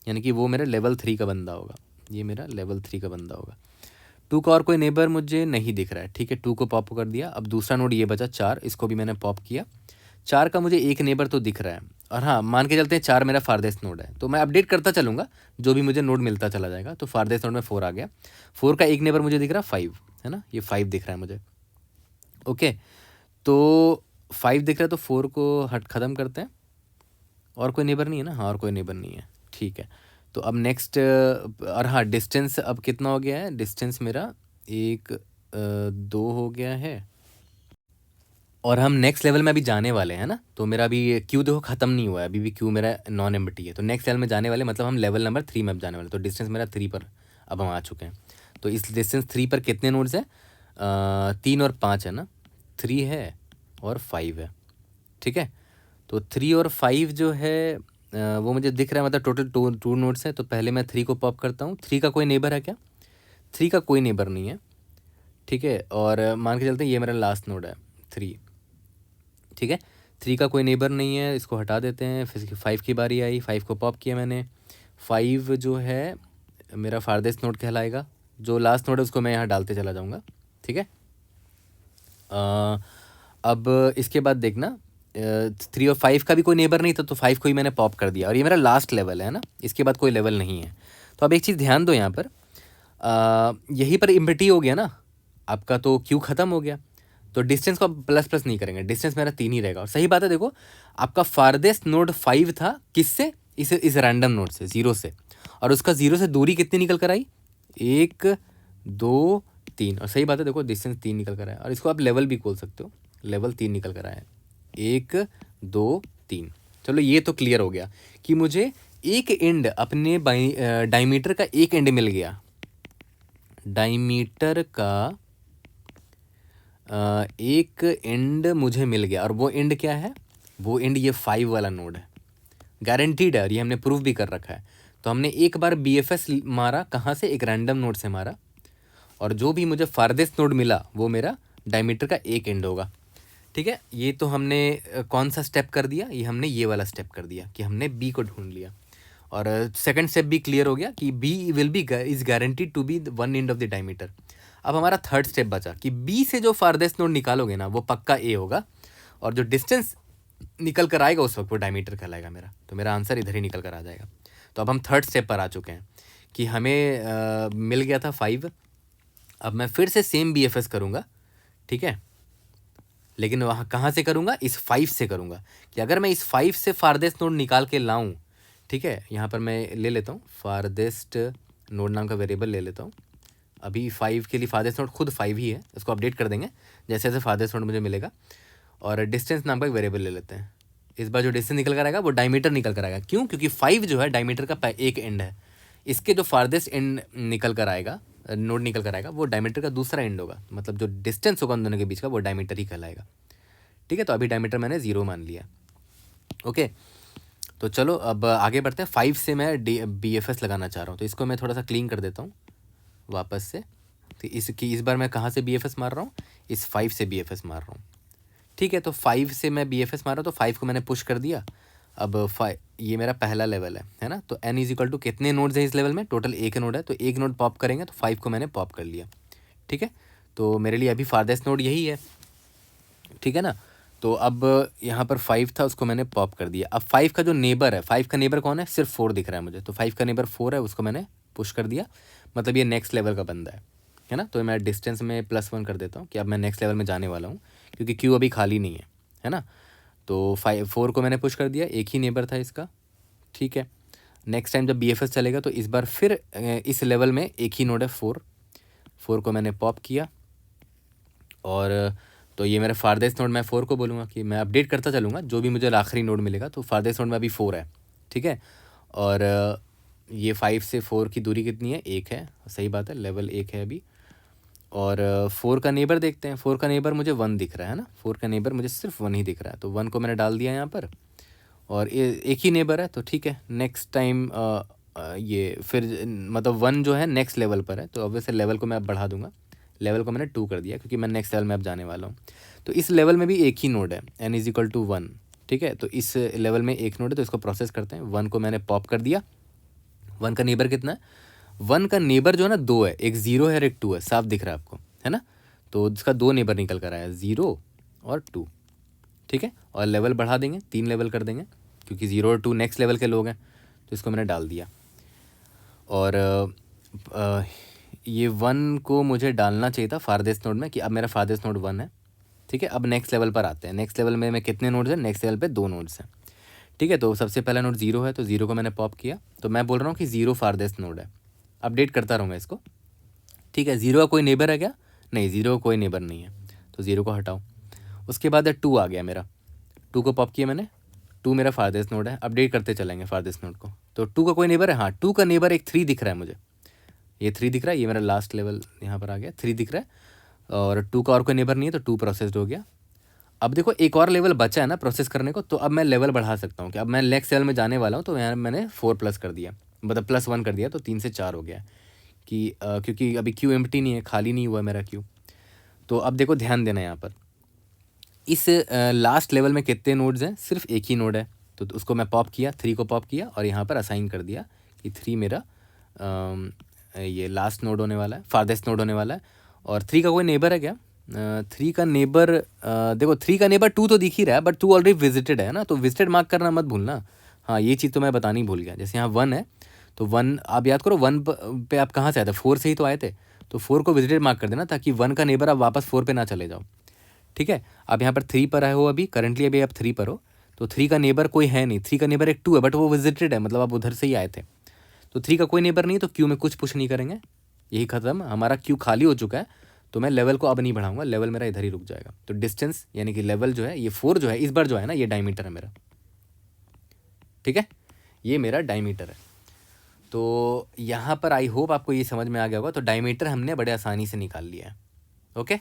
यानी कि वो मेरा लेवल 3 का बंदा होगा, ये मेरा लेवल 3 का बंदा होगा। 2 का और कोई नेबर मुझे नहीं दिख रहा है, ठीक है, 2 को पॉप कर दिया। अब दूसरा नोड ये बचा 4, इसको भी मैंने पॉप किया। 4 का मुझे एक नेबर तो दिख रहा है, और हाँ मान के चलते हैं 4 मेरा फारदेस्ट नोड है, तो मैं अपडेट करता चलूँगा, जो भी मुझे नोड मिलता चला जाएगा। तो फारदेस्ट नोड में 4 आ गया, 4 का एक नेबर मुझे दिख रहा है 5, है ना, ये 5 दिख रहा है मुझे। ओके, तो 5 दिख रहा है, तो 4 को ख़त्म करते हैं। और कोई नेबर नहीं है ना, हाँ और कोई नेबर नहीं है, ठीक है। तो अब नेक्स्ट और हाँ डिस्टेंस अब कितना हो गया है, डिस्टेंस मेरा 1 2 हो गया है, और हम नेक्स्ट लेवल में अभी जाने वाले हैं ना। तो मेरा अभी क्यू देखो ख़त्म नहीं हुआ है, अभी भी क्यू मेरा नॉन एम्प्टी है। तो नेक्स्ट लेवल में जाने वाले मतलब हम लेवल नंबर 3 में अब जाने वाले, तो डिस्टेंस मेरा 3 पर अब हम आ चुके हैं। तो इस डिस्टेंस 3 पर कितने नोड्स हैं, 3 और 5 है ना, 3 है और 5 है, ठीक है। तो 3 और 5 जो है वो मुझे दिख रहा है, मतलब टोटल 2 नोड्स हैं। तो पहले मैं 3 को पॉप करता हूँ। 3 का कोई नेबर है क्या, 3 का कोई नेबर नहीं है, ठीक है। और मान के चलते हैं ये मेरा लास्ट नोड है 3, ठीक है। 3 का कोई नेबर नहीं है, इसको हटा देते हैं। फिर 5 की बारी आई, 5 को पॉप किया मैंने। 5 जो है मेरा फारदेस्ट नोड कहलाएगा, जो लास्ट नोड है उसको मैं यहाँ डालते चला जाऊँगा, ठीक है। अब इसके बाद देखना 3 और 5 का भी कोई नेबर नहीं था, तो 5 को ही मैंने पॉप कर दिया, और ये मेरा लास्ट लेवल है ना, इसके बाद कोई लेवल नहीं है। तो अब एक चीज़ ध्यान दो यहाँ पर, यहीं पर एम्प्टी हो गया ना आपका, तो क्यू ख़त्म हो गया। तो डिस्टेंस को आप ++ नहीं करेंगे, डिस्टेंस मेरा 3 ही रहेगा। और सही बात है, देखो आपका फारदेस्ट नोड 5 था किससे, इस रैंडम नोड से 0 से, और उसका 0 से दूरी कितनी निकल कर आई, 1 2 3, और सही बात है देखो डिस्टेंस 3 निकल कर आया, और इसको आप लेवल भी बोल सकते हो, लेवल 3 निकल कर आया, 1 2 3। चलो ये तो क्लियर हो गया कि मुझे एक एंड अपने डायमीटर का एक एंड मिल गया, डायमीटर का एक एंड मुझे मिल गया। और वो एंड क्या है, वो एंड ये 5 वाला नोड है, गारंटीड है, और ये हमने प्रूव भी कर रखा है। तो हमने एक बार BFS मारा, कहाँ से, एक रैंडम नोड से मारा, और जो भी मुझे फारदेस्ट नोड मिला वो मेरा डायमीटर का एक एंड होगा, ठीक है। ये तो हमने कौन सा स्टेप कर दिया, ये हमने ये वाला स्टेप कर दिया कि हमने B को ढूंढ लिया। और सेकंड स्टेप भी क्लियर हो गया कि b will be is guaranteed to be one end of the diameter. अब हमारा थर्ड स्टेप बचा कि बी से जो फारदेस्ट नोड निकालोगे ना वो पक्का ए होगा, और जो डिस्टेंस निकल कर आएगा उस वक्त वो डायमीटर कहलाएगा मेरा। तो मेरा आंसर इधर ही निकल कर आ जाएगा। तो अब हम थर्ड स्टेप पर आ चुके हैं कि हमें मिल गया था 5। अब मैं फिर से सेम BFS करूँगा, ठीक है, लेकिन वहाँ कहाँ से करूँगा, इस 5 से करूँगा। कि अगर मैं इस 5 से फारदेस्ट नोड निकाल के लाऊँ, ठीक है, यहाँ पर मैं ले लेता हूँ फारदेस्ट नोड नाम का वेरिएबल ले लेता हूँ। अभी 5 के लिए फारदेस्ट नोड खुद 5 ही है, इसको अपडेट कर देंगे जैसे जैसे फारदेस्ट नोड मुझे मिलेगा। और डिस्टेंस नाम का एक वेरिएबल ले लेते हैं। इस बार जो डिस्टेंस निकल कर आएगा वो डायमीटर निकल कर आएगा। क्यों? क्योंकि 5 जो है डायमीटर का एक एंड है, इसके जो फारदेस्ट एंड निकल कर आएगा, नोड निकल कर आएगा, वो डायमीटर का दूसरा एंड होगा। मतलब जो डिस्टेंस होगा उन दोनों के बीच का वो डायमीटर ही कहलाएगा। ठीक है, तो अभी डायमीटर मैंने 0 मान लिया। ओके, तो चलो अब आगे बढ़ते हैं। 5 से मैं BFS लगाना चाह रहा हूँ, तो इसको मैं थोड़ा सा क्लीन कर देता हूँ वापस से। तो इस बार मैं कहाँ से BFS मार रहा हूँ, इस 5 से BFS मार रहा हूँ। ठीक है, तो 5 से मैं BFS मार रहा हूँ, तो 5 को मैंने पुश कर दिया। अब 5 ये मेरा पहला लेवल है ना। तो n इज इक्वल टू कितने नोड्स हैं इस लेवल में, टोटल एक नोड है, तो एक नोड पॉप करेंगे, तो 5 को मैंने पॉप कर लिया। ठीक है, तो मेरे लिए अभी फारदेस्ट नोड यही है, ठीक है ना। तो अब यहाँ पर 5 था, उसको मैंने पॉप कर दिया। अब 5 का जो नेबर है, 5 का नेबर कौन है, सिर्फ 4 दिख रहा है मुझे, तो 5 का नेबर 4 है, उसको मैंने पुश कर दिया। मतलब ये नेक्स्ट लेवल का बंदा है ना। तो मैं डिस्टेंस में +1 कर देता हूँ कि अब मैं नेक्स्ट लेवल में जाने वाला हूँ, क्योंकि क्यू अभी खाली नहीं है ना। तो 4 को मैंने पुश कर दिया, एक ही नेबर था इसका। ठीक है, नेक्स्ट टाइम जब BFS चलेगा तो इस बार फिर इस लेवल में एक ही नोड है 4 को मैंने पॉप किया। और तो ये मेरा फारदेस्ट नोड, मैं 4 को बोलूँगा कि मैं अपडेट करता चलूँगा जो भी मुझे आखिरी नोड मिलेगा। तो फारदेस्ट नोड में अभी 4 है, ठीक है। और ये 5 से 4 की दूरी कितनी है, 1 है, सही बात है, लेवल 1 है अभी। और 4 का नेबर देखते हैं। 4 का नेबर मुझे 1 दिख रहा है ना, 4 का नेबर मुझे सिर्फ 1 ही दिख रहा है, तो 1 को मैंने डाल दिया यहाँ पर। और एक ही नेबर है, तो ठीक है, नेक्स्ट टाइम ये फिर मतलब 1 जो है नेक्स्ट लेवल पर है, तो ऑब्वियसली लेवल को मैं अब बढ़ा दूंगा। लेवल को मैंने 2 कर दिया, क्योंकि मैं नेक्स्ट लेवल में अब जाने वाला हूँ। तो इस लेवल में भी एक ही नोड है, n इज इक्वल टू 1, ठीक है। तो इस लेवल में एक नोड है, तो इसको प्रोसेस करते हैं। 1 को मैंने पॉप कर दिया। 1 का नेबर कितना है, 1 का नेबर जो है ना 2 है, एक 0 है और एक 2 है, साफ दिख रहा है आपको, है ना। तो इसका 2 नेबर निकल कर आया, 0 और 2, ठीक है। और लेवल बढ़ा देंगे, 3 लेवल कर देंगे, क्योंकि 0 और 2 नेक्स्ट लेवल के लोग हैं। तो इसको मैंने डाल दिया। और ये 1 को मुझे डालना चाहिए था फारदेस्ट नोड में, कि अब मेरा फारदेस्ट नोड 1 है, ठीक है। अब नेक्स्ट लेवल पर आते हैं। नेक्स्ट लेवल में कितने नोड्स हैं, नेक्स्ट लेवल पे 2 नोड्स हैं, ठीक है। तो सबसे पहला नोड 0 है, तो 0 को मैंने पॉप किया। तो मैं बोल रहा हूँ कि 0 फारदेस्ट नोड है, अपडेट करता रहूँगा इसको, ठीक है। 0 का कोई नेबर है क्या, नहीं, 0 का कोई नेबर नहीं है, तो 0 को हटाओ। उसके बाद 2 आ गया मेरा, 2 को पॉप किया मैंने, 2 मेरा फारदेस्ट नोड है, अपडेट करते चलेंगे फारदेस्ट नोड को। तो 2 का कोई नेबर है, हाँ, 2 का नेबर एक 3 दिख रहा है मुझे, ये 3 दिख रहा है, ये मेरा लास्ट लेवल यहाँ पर आ गया, 3 दिख रहा है। और 2 का और कोई नेबर नहीं है, तो 2 प्रोसेस्ड हो गया। अब देखो एक और लेवल बचा है ना प्रोसेस करने को, तो अब मैं लेवल बढ़ा सकता हूँ कि अब मैं नेक्स्ट लेवल में जाने वाला हूँ। तो यहाँ मैंने 4 प्लस कर दिया, मतलब +1 कर दिया, तो 3 से 4 हो गया कि क्योंकि अभी क्यू एम्प्टी नहीं है, खाली नहीं हुआ मेरा क्यू। तो अब देखो ध्यान देना यहाँ पर, इस लास्ट लेवल में कितने नोड्स हैं, सिर्फ एक ही नोड है, तो उसको मैं पॉप किया, 3 को पॉप किया और यहाँ पर असाइन कर दिया कि 3 मेरा ये लास्ट नोड होने वाला है, फारदेस्ट नोड होने वाला है। और 3 का कोई नेबर है क्या, 3 का नेबर देखो 3 का नेबर 2 तो दिख ही रहा है, बट 2 ऑलरेडी विजिटेड है ना, तो विजिटेड मार्क करना मत भूलना। हाँ, ये चीज़ तो मैं बतानी भूल गया। जैसे यहाँ 1 है, तो 1 आप याद करो, 1 पे आप कहाँ से आए थे, 4 से ही तो आए थे, तो 4 को विजिटेड मार्क कर देना, ताकि 1 का नेबर आप वापस 4 पे ना चले जाओ, ठीक है। आप यहाँ पर 3 पर आए हो अभी, करंटली अभी आप 3 पर हो, तो 3 का नेबर कोई है नहीं, 3 का नेबर एक 2 है, बट वो विजिटेड है, मतलब आप उधर से ही आए थे। तो 3 का कोई नेबर नहीं, तो क्यू में कुछ पुश नहीं करेंगे, यही खत्म, हमारा क्यू खाली हो चुका है। तो मैं लेवल को अब नहीं बढ़ाऊंगा, लेवल मेरा इधर ही रुक जाएगा। तो डिस्टेंस यानी कि लेवल जो है, ये 4 जो है इस बार जो है ना, ये डायमीटर है मेरा, ठीक है, ये मेरा डायमीटर है। तो यहाँ पर आई होप आपको ये समझ में आ गया होगा। तो डायमीटर हमने बड़े आसानी से निकाल लिया है, ओके।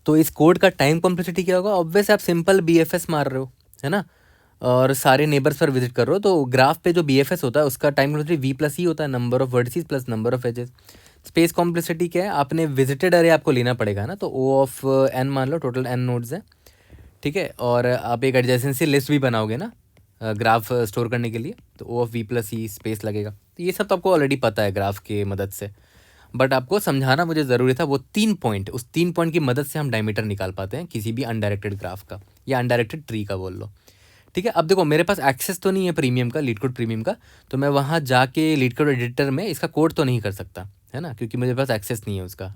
तो इस कोड का टाइम कॉम्प्लेक्सिटी क्या होगा, ऑब्वियस आप सिंपल BFS मार रहे हो, है ना, और सारे नेबर्स पर विजिट कर रहे हो। तो ग्राफ पे जो BFS होता है उसका टाइम कॉम्प्लेक्सिटी V+E होता है, number of vertices plus number of edges. Space complexity क्या है, आपने विजिटेड अरे आपको लेना पड़ेगा ना, तो O(n) मान लो, टोटल n नोड्स हैं, ठीक है। और आप एक एडजेसेंसी लिस्ट भी बनाओगे ना, ग्राफ स्टोर करने के लिए, तो O of V plus E space लगेगा। तो ये सब तो आपको ऑलरेडी पता है ग्राफ के मदद से, बट आपको समझाना मुझे ज़रूरी था। वो 3 पॉइंट, उस 3 पॉइंट की मदद से हम डायमीटर निकाल पाते हैं किसी भी अनडायरेक्टेड ग्राफ का या अनडायरेक्टेड ट्री का बोल लो। ठीक है, अब देखो मेरे पास एक्सेस तो नहीं है प्रीमियम का, लीड कोड प्रीमियम का, तो मैं वहाँ जाके लीड कोड एडिटर में इसका कोड तो नहीं कर सकता है ना, क्योंकि मेरे पास एक्सेस नहीं है उसका।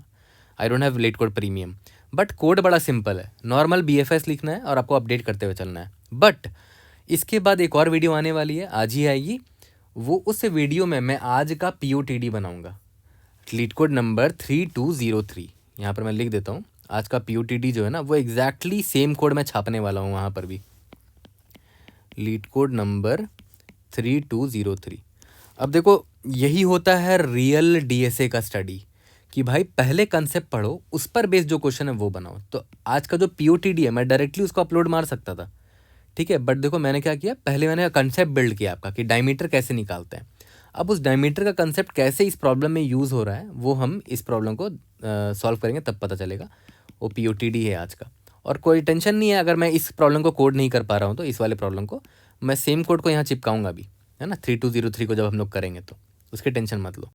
I don't have leet code premium. But code बड़ा सिंपल है, नॉर्मल BFS लिखना है और आपको अपडेट करते हुए चलना है। बट इसके बाद एक और वीडियो आने वाली है, आज ही आएगी। वो उस वीडियो में मैं आज का POTD बनाऊंगा, लीड कोड नंबर 3203। यहाँ पर मैं लिख देता हूँ, आज का POTD जो है ना वो एग्जैक्टली सेम कोड मैं छापने वाला हूँ वहाँ पर भी, लीड कोड नंबर 3203। अब देखो यही होता है रियल DSA का स्टडी, कि भाई पहले कंसेप्ट पढ़ो, उस पर बेस्ड जो क्वेश्चन है वो बनाओ। तो आज का जो POTD है मैं डायरेक्टली उसको अपलोड मार सकता था, ठीक है, बट देखो मैंने क्या किया, पहले मैंने कंसेप्ट बिल्ड किया आपका कि डायमीटर कैसे निकालते हैं। अब उस डायमीटर का कंसेप्ट कैसे इस प्रॉब्लम में यूज़ हो रहा है वो हम इस प्रॉब्लम को सॉल्व करेंगे तब पता चलेगा। वो POTD है आज का। और कोई टेंशन नहीं है अगर मैं इस प्रॉब्लम को कोड नहीं कर पा रहा हूँ, तो इस वाले प्रॉब्लम को मैं सेम कोड को यहाँ चिपकाऊंगा भी, है ना, 3203 को जब हम लोग करेंगे तो उसकी टेंशन मत लो।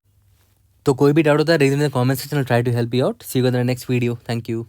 तो कोई भी डाउट होता है reason in the comment section, try to help you out. See you in the next video. Thank you.